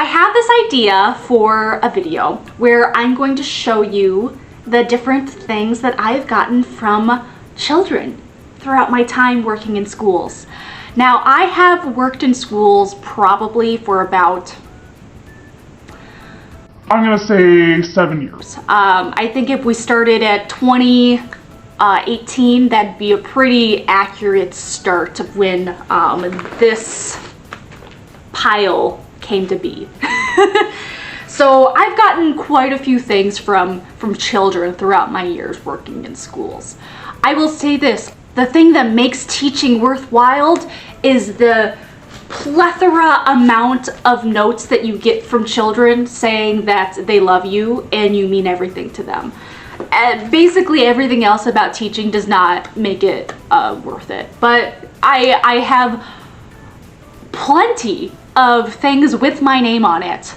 I have this idea for a video where I'm going to show you the different things that I've gotten from children throughout my time working in schools. Now, I have worked in schools probably for about, I'm gonna say 7 years. I think if we started at 2018, that'd be a pretty accurate start of when this pile came to be. So I've gotten quite a few things from children throughout my years working in schools. I will say this, the thing that makes teaching worthwhile is the plethora amount of notes that you get from children saying that they love you and you mean everything to them. And basically everything else about teaching does not make it worth it. But I have plenty of things with my name on it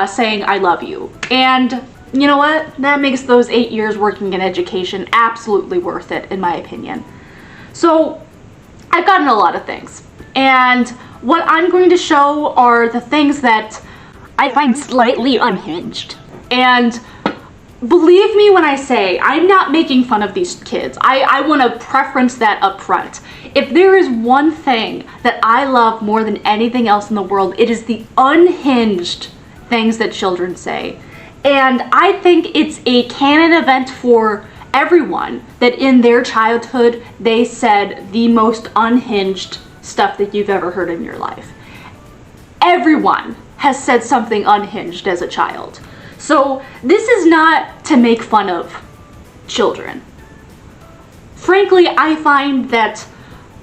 saying I love you. And you know what? That makes those 8 years working in education absolutely worth it, in my opinion. So I've gotten a lot of things. And what I'm going to show are the things that I find slightly unhinged. And believe me when I say I'm not making fun of these kids. I want to preference that up front. If there is one thing that I love more than anything else in the world, it is the unhinged things that children say. And I think it's a canon event for everyone that in their childhood they said the most unhinged stuff that you've ever heard in your life. Everyone has said something unhinged as a child. So this is not to make fun of children. Frankly, I find that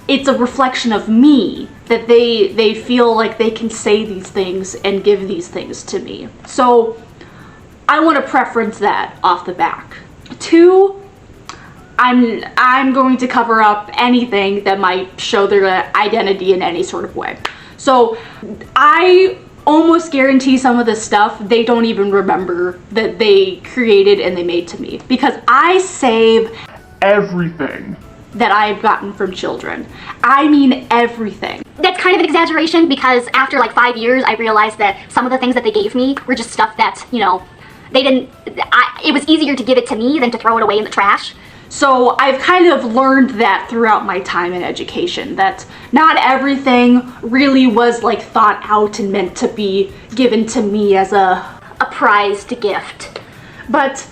it's a reflection of me that they feel like they can say these things and give these things to me. So I want to preference that off the back. 2, I'm going to cover up anything that might show their identity in any sort of way. So I almost guarantee some of the stuff they don't even remember that they created and they made to me, because I save Everything that I've gotten from children. I mean everything. That's kind of an exaggeration, because after like 5 years, I realized that some of the things that they gave me were just stuff that, you know, it was easier to give it to me than to throw it away in the trash. So I've kind of learned that throughout my time in education, that not everything really was like thought out and meant to be given to me as a prized gift. But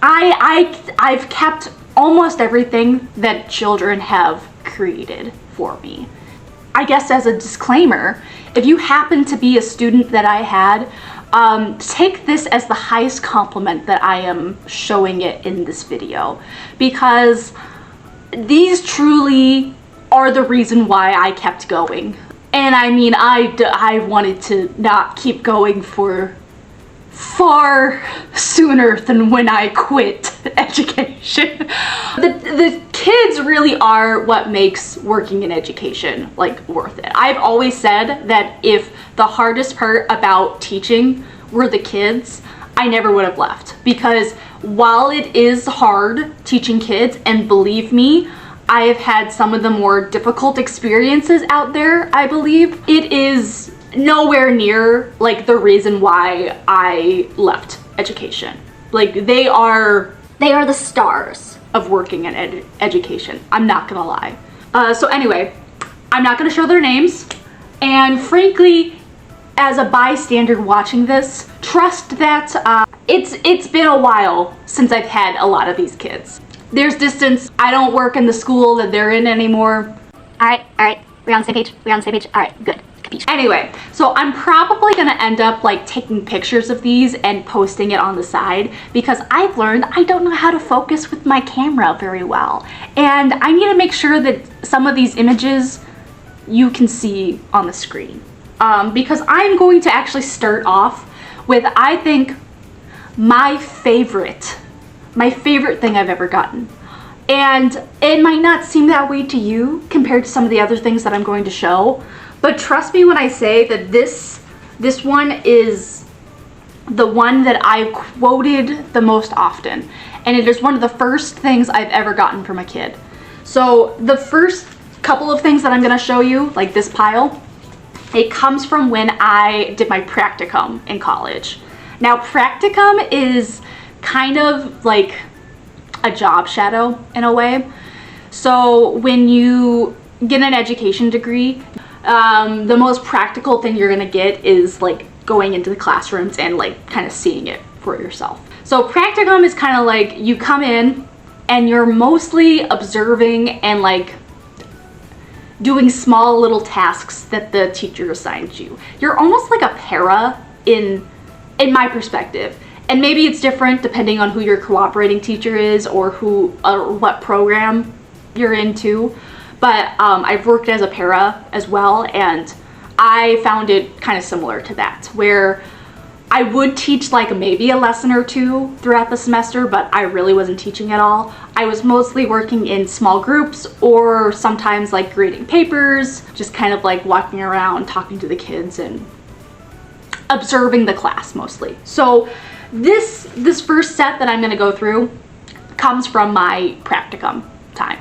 I've kept almost everything that children have created for me. I guess as a disclaimer, if you happen to be a student that I had, take this as the highest compliment that I am showing it in this video, because these truly are the reason why I kept going. And I mean, I wanted to not keep going for far sooner than when I quit education. The kids really are what makes working in education like worth it. I've always said that if the hardest part about teaching were the kids, I never would have left, because while it is hard teaching kids, and believe me, I have had some of the more difficult experiences out there, I believe, it is nowhere near like the reason why I left education. Like they are the stars of working in education. I'm not gonna lie. So anyway, I'm not gonna show their names, and frankly, as a bystander watching this, trust that it's been a while since I've had a lot of these kids. There's distance. I don't work in the school that they're in anymore. All right, we're on the same page. All right, good. Anyway, so I'm probably gonna end up like taking pictures of these and posting it on the side, because I've learned I don't know how to focus with my camera very well, and I need to make sure that some of these images you can see on the screen, because I'm going to actually start off with, I think, my favorite thing I've ever gotten. And it might not seem that way to you compared to some of the other things that I'm going to show, but trust me when I say that this one is the one that I've quoted the most often, and it is one of the first things I've ever gotten from a kid. So the first couple of things that I'm gonna show you, like this pile, It comes from when I did my practicum in college. Now, practicum is kind of like a job shadow in a way. So when you get an education degree, the most practical thing you're gonna get is like going into the classrooms and like kind of seeing it for yourself. So practicum is kind of like you come in and you're mostly observing and like doing small little tasks that the teacher assigns you. You're almost like a para in my perspective. And maybe it's different depending on who your cooperating teacher is or what program you're into. But I've worked as a para as well, and I found it kind of similar to that, where I would teach like maybe a lesson or two throughout the semester, but I really wasn't teaching at all. I was mostly working in small groups or sometimes like grading papers, just kind of like walking around, talking to the kids and observing the class mostly. So this first set that I'm gonna go through comes from my practicum time.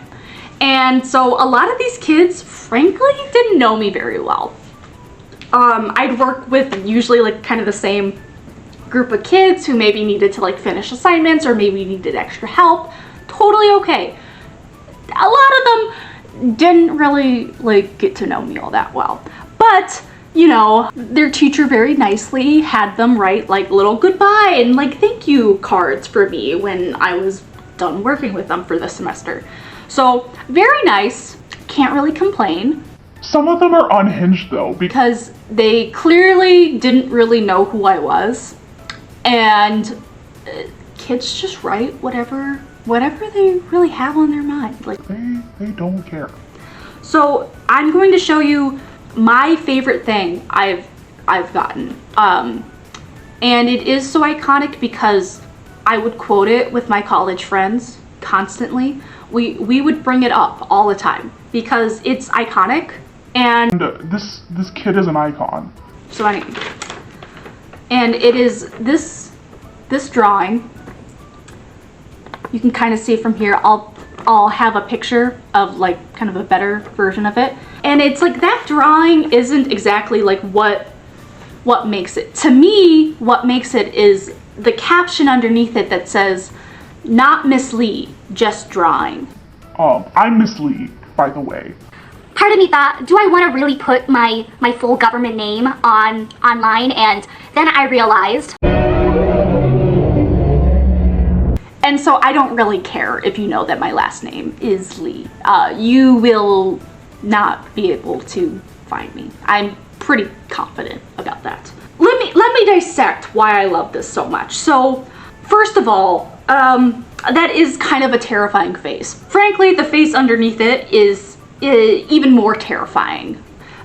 And so a lot of these kids, frankly, didn't know me very well. I'd work with usually like kind of the same group of kids who maybe needed to like finish assignments or maybe needed extra help. Totally okay. A lot of them didn't really like get to know me all that well. But, you know, their teacher very nicely had them write like little goodbye and like thank you cards for me when I was done working with them for the semester. So very nice, can't really complain. Some of them are unhinged though, because they clearly didn't really know who I was, and kids just write whatever they really have on their mind. Like they don't care. So I'm going to show you my favorite thing I've gotten, and it is so iconic because I would quote it with my college friends constantly. We would bring it up all the time because it's iconic. And this kid is an icon. So anyway, and it is this drawing. You can kind of see from here. I'll have a picture of like kind of a better version of it. And it's like that drawing isn't exactly like what makes it. To me, what makes it is the caption underneath it that says, "Not Miss Lee, just drawing." I'm Miss Lee, by the way. Part of me thought, do I want to really put my full government name online? And then I realized. And so I don't really care if you know that my last name is Lee. You will not be able to find me. I'm pretty confident about that. Let me dissect why I love this so much. So first of all, that is kind of a terrifying face. Frankly, the face underneath it is even more terrifying.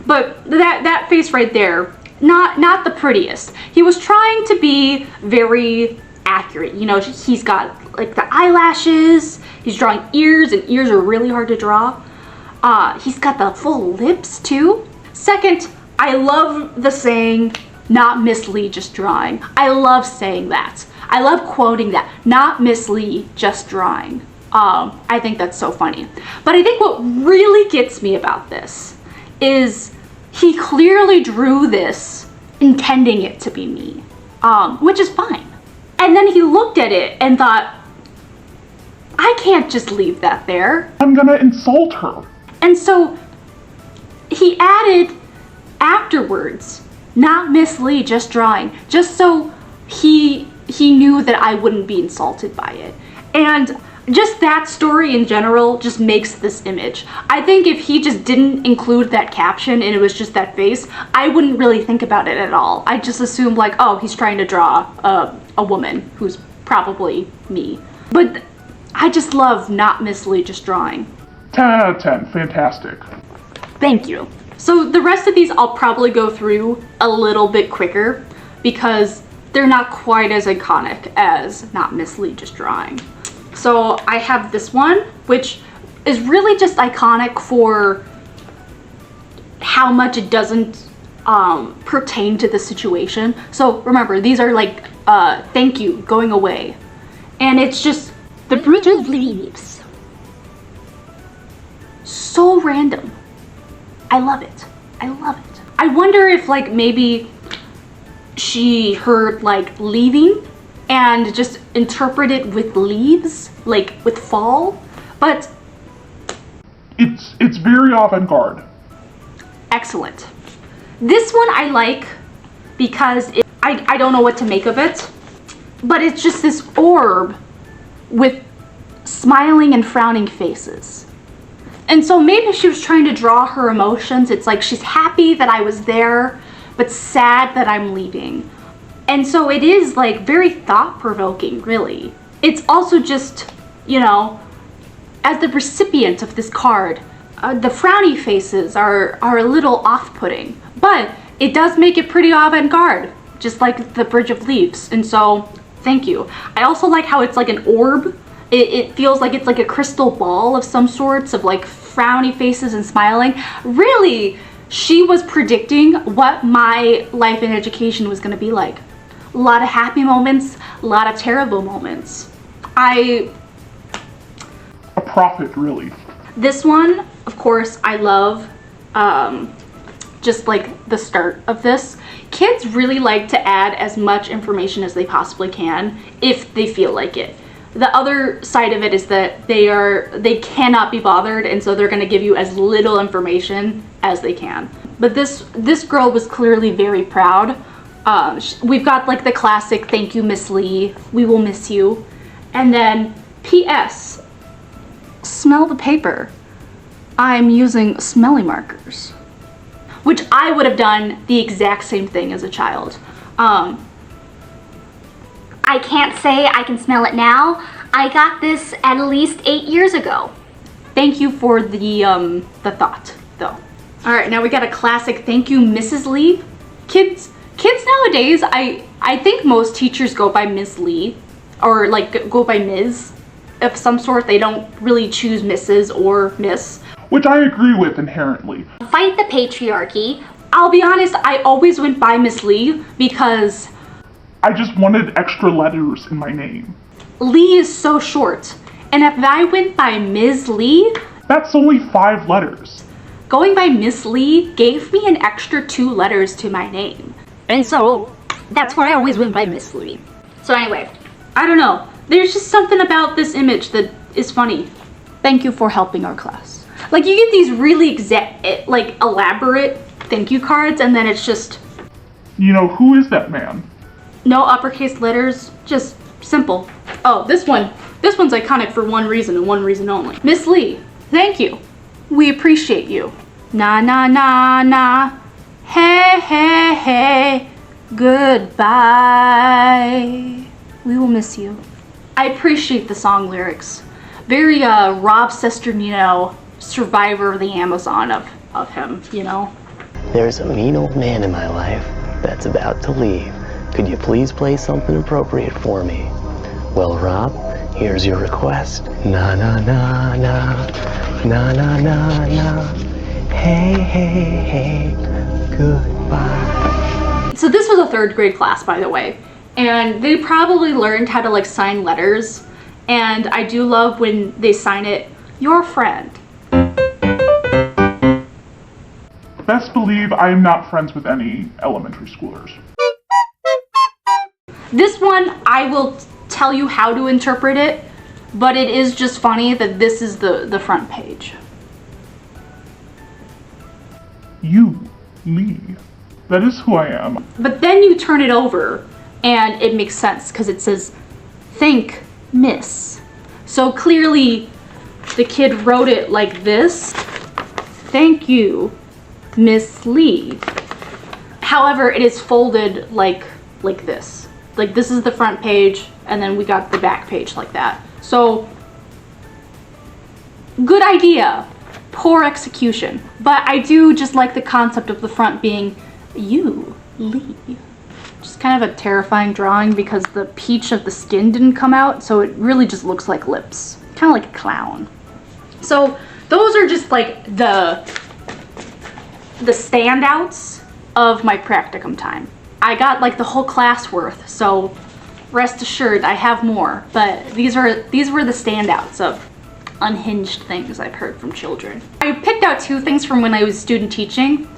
But that face right there, not the prettiest. He was trying to be very accurate. You know, he's got like the eyelashes, he's drawing ears, and ears are really hard to draw. He's got the full lips too. Second, I love the saying, "Not Miss Lee, just drawing." I love saying that. I love quoting that, "Not Miss Lee, just drawing." I think that's so funny. But I think what really gets me about this is he clearly drew this intending it to be me, which is fine. And then he looked at it and thought, I can't just leave that there. I'm gonna insult her. And so he added afterwards, "Not Miss Lee, just drawing," just so he knew that I wouldn't be insulted by it. And just that story in general just makes this image. I think if he just didn't include that caption and it was just that face, I wouldn't really think about it at all. I just assumed like, oh, he's trying to draw a woman who's probably me. But I just love "Not Miss Lee, just drawing." 10 out of 10, fantastic. Thank you. So the rest of these I'll probably go through a little bit quicker because they're not quite as iconic as "Not Miss Lee, just drawing." So I have this one, which is really just iconic for how much it doesn't pertain to the situation. So remember, these are like, thank you, going away. And it's just, The bridge of leaves. so random. I love it. I love it. I wonder if like maybe she heard like leaving and just interpreted with leaves, like with fall, but It's very avant-garde. excellent. This one I like because I don't know what to make of it, but it's just this orb with smiling and frowning faces. And so maybe she was trying to draw her emotions. It's like she's happy that I was there, but sad that I'm leaving. And so it is like very thought-provoking, really. It's also just, you know, as the recipient of this card, the frowny faces are a little off-putting, but it does make it pretty avant-garde, just like the Bridge of Leaves. And so, thank you. I also like how it's like an orb. It feels like it's like a crystal ball of some sorts, of like frowny faces and smiling. Really, she was predicting what my life in education was gonna be like. A lot of happy moments, a lot of terrible moments. A prophet, really. This one, of course, I love. Just like the start of this. Kids really like to add as much information as they possibly can if they feel like it. The other side of it is that they cannot be bothered, and so they're going to give you as little information as they can. But this girl was clearly very proud. We've got like the classic "Thank you, Miss Lee. We will miss you," and then P.S. Smell the paper. I'm using smelly markers, which I would have done the exact same thing as a child. I can't say I can smell it now. I got this at least 8 years ago. Thank you for the thought, though. All right, now we got a classic "Thank you, Mrs. Lee." Kids nowadays, I think most teachers go by Miss Lee, or like go by Ms. of some sort. They don't really choose Mrs. or Miss. Which I agree with inherently. Fight the patriarchy. I'll be honest, I always went by Miss Lee because I just wanted extra letters in my name. Lee is so short. And if I went by Ms. Lee, That's only 5 letters. going by Miss Lee gave me an extra 2 letters to my name. And so, that's why I always went by Miss Lee. So anyway, I don't know. There's just something about this image that is funny. Thank you for helping our class. Like, you get these really like elaborate thank you cards, and then it's just You know, who is that man? no uppercase letters, just simple. Oh, this one's iconic for one reason and one reason only. Miss Lee, thank you. We appreciate you. Na na na na. Hey hey hey. Goodbye. We will miss you. I appreciate the song lyrics. Very Rob Sesternino, Survivor of the Amazon of him, you know? There's a mean old man in my life that's about to leave. Could you please play something appropriate for me? Well, Rob, here's your request. Na na na na, na na na na. Hey hey hey, goodbye. So this was a 3rd grade class, by the way, and they probably learned how to like sign letters, and I do love when they sign it, your friend. Best believe I am not friends with any elementary schoolers. This one, I will tell you how to interpret it, but it is just funny that this is the front page. You, Lee. That is who I am. But then you turn it over and it makes sense because it says, thank Miss. So clearly the kid wrote it like this. Thank you, Miss Lee. However, it is folded like this. Like this is the front page and then we got the back page like that. So good idea, poor execution. But I do just like the concept of the front being you, Lee. Just kind of a terrifying drawing because the peach of the skin didn't come out, so it really just looks like lips. Kind of like a clown. So those are just like the standouts of my practicum time. I got like the whole class worth, so rest assured I have more, but these were the standouts of unhinged things I've heard from children. I picked out 2 things from when I was student teaching.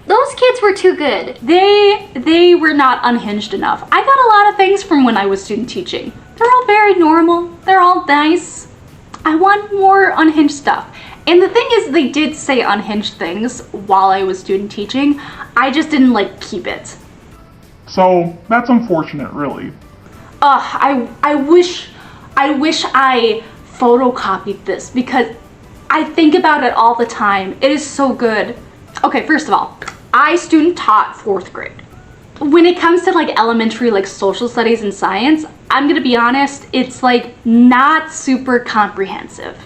Those kids were too good. They were not unhinged enough. I got a lot of things from when I was student teaching. They're all very normal. They're all nice. I want more unhinged stuff. And the thing is, they did say unhinged things while I was student teaching. I just didn't like keep it. So that's unfortunate, really. I wish I photocopied this because I think about it all the time. It is so good. Okay, first of all, I student taught 4th grade. When it comes to like elementary, like social studies and science, I'm gonna be honest, it's like not super comprehensive.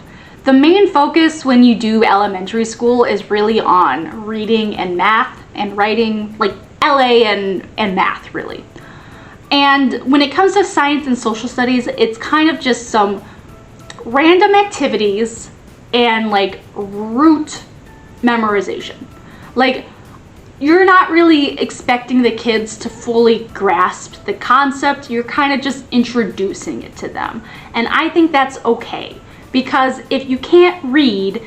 The main focus when you do elementary school is really on reading and math and writing, like LA and math really. And when it comes to science and social studies, it's kind of just some random activities and like rote memorization. Like, you're not really expecting the kids to fully grasp the concept. You're kind of just introducing it to them. And I think that's okay, because if you can't read,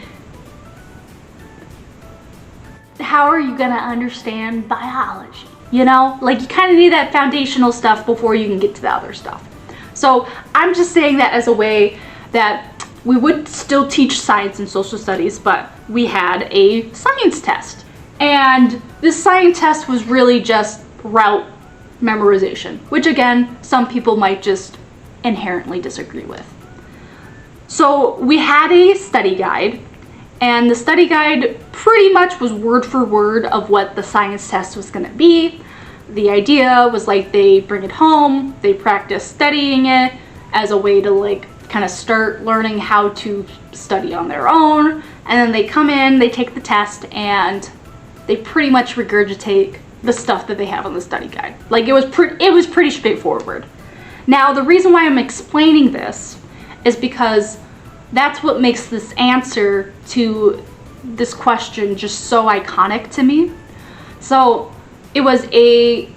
how are you gonna understand biology? You know, like you kind of need that foundational stuff before you can get to the other stuff. So I'm just saying that as a way that we would still teach science and social studies, but we had a science test. And this science test was really just route memorization, which again, some people might just inherently disagree with. So we had a study guide, and the study guide pretty much was word for word of what the science test was gonna be. The idea was like they bring it home, they practice studying it as a way to like kind of start learning how to study on their own, and then they come in, they take the test, and they pretty much regurgitate the stuff that they have on the study guide. Like it was pretty straightforward. Now the reason why I'm explaining this is because that's what makes this answer to this question just so iconic to me. So it was a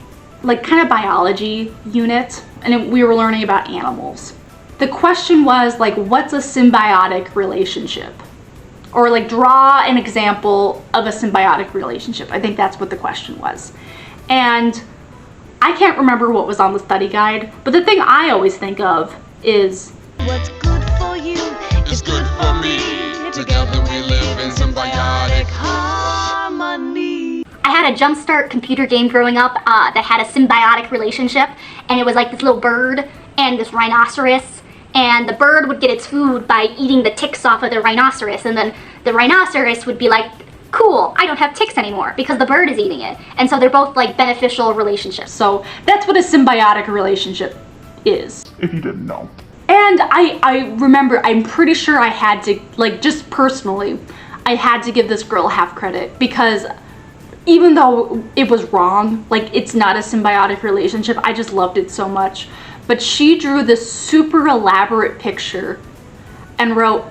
like kind of biology unit, and we were learning about animals. The question was like, what's a symbiotic relationship? Or like draw an example of a symbiotic relationship. I think that's what the question was. And I can't remember what was on the study guide, but the thing I always think of is what's good for you is good for me. Together we live in symbiotic harmony. I had a Jumpstart computer game growing up that had a symbiotic relationship, and it was like this little bird and this rhinoceros, and the bird would get its food by eating the ticks off of the rhinoceros, and then the rhinoceros would be like, cool, I don't have ticks anymore because the bird is eating it. And so they're both like beneficial relationships. So that's what a symbiotic relationship is. If you didn't know. And I remember, I'm pretty sure I had to, like just personally, I had to give this girl half credit, because even though it was wrong, like it's not a symbiotic relationship, I just loved it so much. But she drew this super elaborate picture and wrote,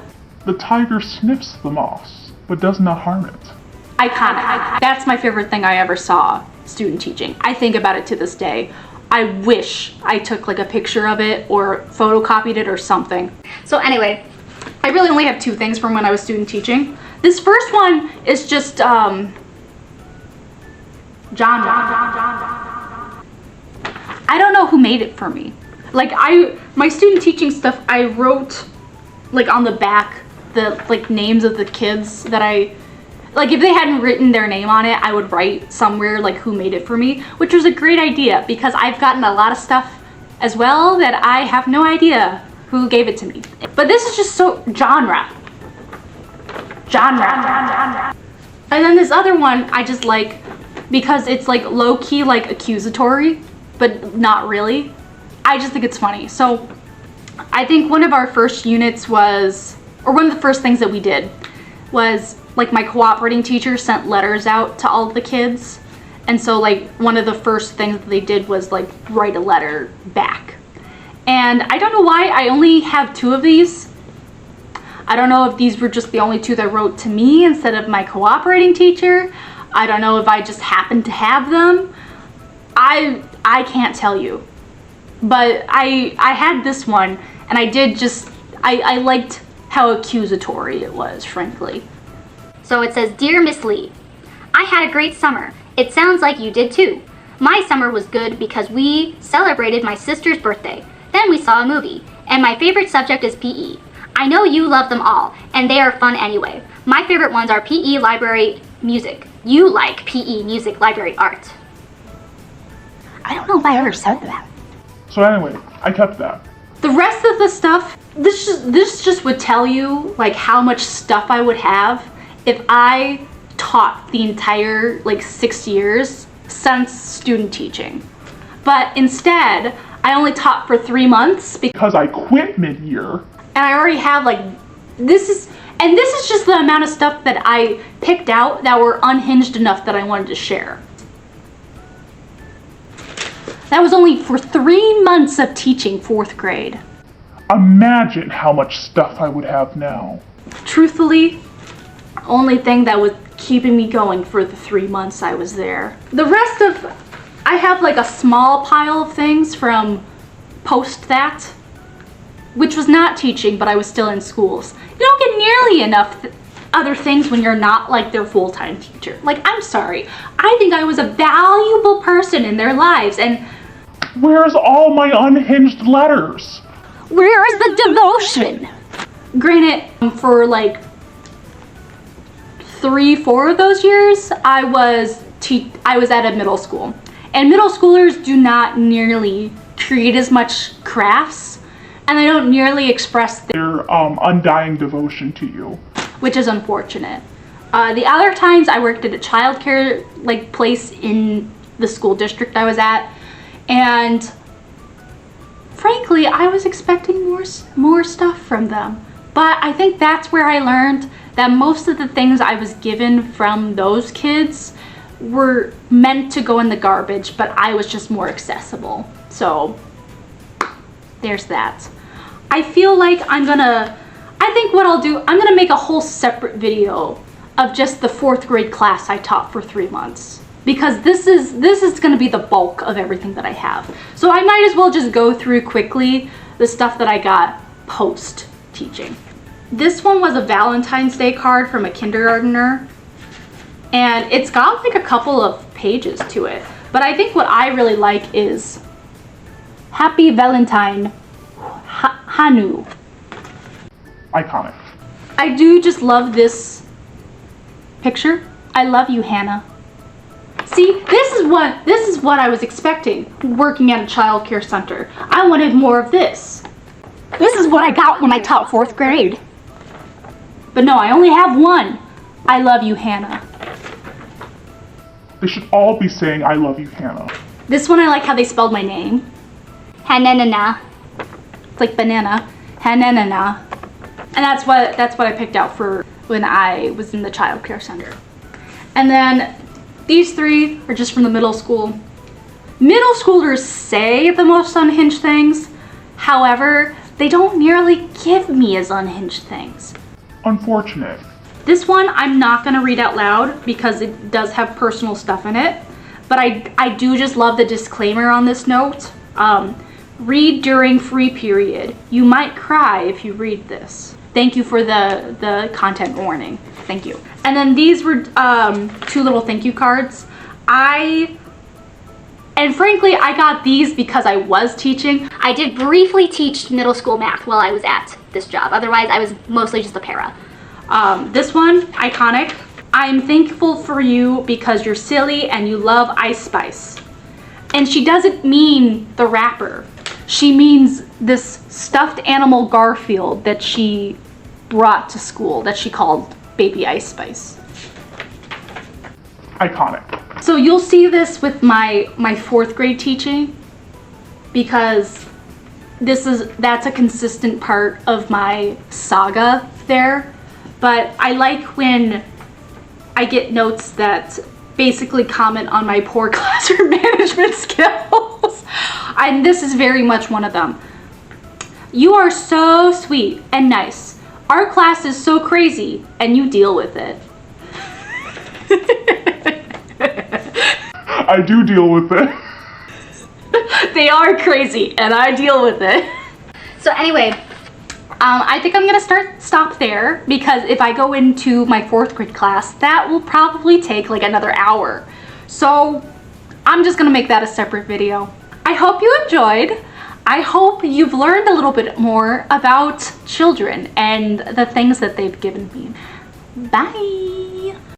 The tiger sniffs the moss, but does not harm it. iconic. That's my favorite thing I ever saw student teaching. I think about it to this day. I wish I took like a picture of it or photocopied it or something. So anyway, I really only have 2 things from when I was student teaching. This first one is just genre. I don't know who made it for me. Like my student teaching stuff, I wrote like on the back the like names of the kids that like if they hadn't written their name on it, I would write somewhere like who made it for me, which was a great idea because I've gotten a lot of stuff as well that I have no idea who gave it to me. But this is just so genre. And then this other one I just like because it's like low-key like accusatory, but not really. I just think it's funny. So I think one of our first units was, or one of the first things that we did was like my cooperating teacher sent letters out to all the kids. And so like one of the first things that they did was like write a letter back. And I don't know why I only have 2 of these. I don't know if these were just the only 2 that wrote to me instead of my cooperating teacher. I don't know if I just happened to have them. I can't tell you. But I had this one, and I did just, I liked how accusatory it was, frankly. So So it says, Dear Miss Lee, I had a great summer. It sounds like you did too. My summer was good because we celebrated my sister's birthday. Then we saw a movie. And my favorite subject is PE. I know you love them all, and they are fun anyway. My favorite ones are PE, library, music. You like PE, music, library, art. I don't know if I ever said that. So anyway, I kept that. The rest of the stuff, this just would tell you like how much stuff I would have if I taught the entire like 6 years since student teaching. But instead, I only taught for 3 months Because I quit mid-year. and I already have like this is just the amount of stuff that I picked out that were unhinged enough that I wanted to share. That was only for 3 months of teaching 4th grade. Imagine how much stuff I would have now. Truthfully, only thing that was keeping me going for the 3 months I was there. The rest of, I have like a small pile of things from post that, which was not teaching, but I was still in schools. You don't get nearly enough other things when you're not like their full-time teacher. Like, I'm sorry. I think I was a valuable person in their lives, and Where's all my unhinged letters? Where is the devotion? granted, for like 3-4 of those years, I was at a middle school. And middle schoolers do not nearly create as much crafts, and they don't nearly express Their undying devotion to you. which is unfortunate. The other times I worked at a childcare like place in the school district I was at, and frankly, I was expecting more stuff from them. But I think that's where I learned that most of the things I was given from those kids were meant to go in the garbage, but I was just more accessible. So there's that. I feel like I think what I'll do, I'm gonna make a whole separate video of just the 4th grade class I taught for 3 months. Because this is gonna be the bulk of everything that I have. So I might as well just go through quickly the stuff that I got post teaching. This one was a Valentine's Day card from a kindergartner, and it's got like a couple of pages to it. But I think what I really like is Happy Valentine, Hanu. Iconic. I do just love this picture. I love you, Hannah. See, this is what I was expecting working at a child care center. I wanted more of this. This is what I got when I taught 4th grade. But no, I only have one. I love you, Hannah. They should all be saying I love you, Hannah. This one I like how they spelled my name. Hananana. It's like banana. Hananana. And that's what I picked out for when I was in the child care center. And then these 3 are just from the middle school. Middle schoolers say the most unhinged things. However, they don't nearly give me as unhinged things. Unfortunate. This one I'm not going to read out loud because it does have personal stuff in it. But I do just love the disclaimer on this note. Read during free period. You might cry if you read this. Thank you for the content warning. Thank you. And then these were 2 little thank you cards. And frankly, I got these because I was teaching. I did briefly teach middle school math while I was at this job. Otherwise, I was mostly just a para. This one, iconic. I'm thankful for you because you're silly and you love Ice Spice. And she doesn't mean the rapper. She means this stuffed animal Garfield that she brought to school that she called Baby Ice Spice. Iconic. So you'll see this with my 4th grade teaching because that's a consistent part of my saga there. But I like when I get notes that basically comment on my poor classroom management skills. And this is very much one of them. You are so sweet and nice. Our class is so crazy and you deal with it. I do deal with it. They are crazy and I deal with it. So anyway, I think I'm gonna stop there, because if I go into my 4th grade class, that will probably take like another hour. So I'm just gonna make that a separate video. I hope you enjoyed. I hope you've learned a little bit more about children and the things that they've given me. Bye.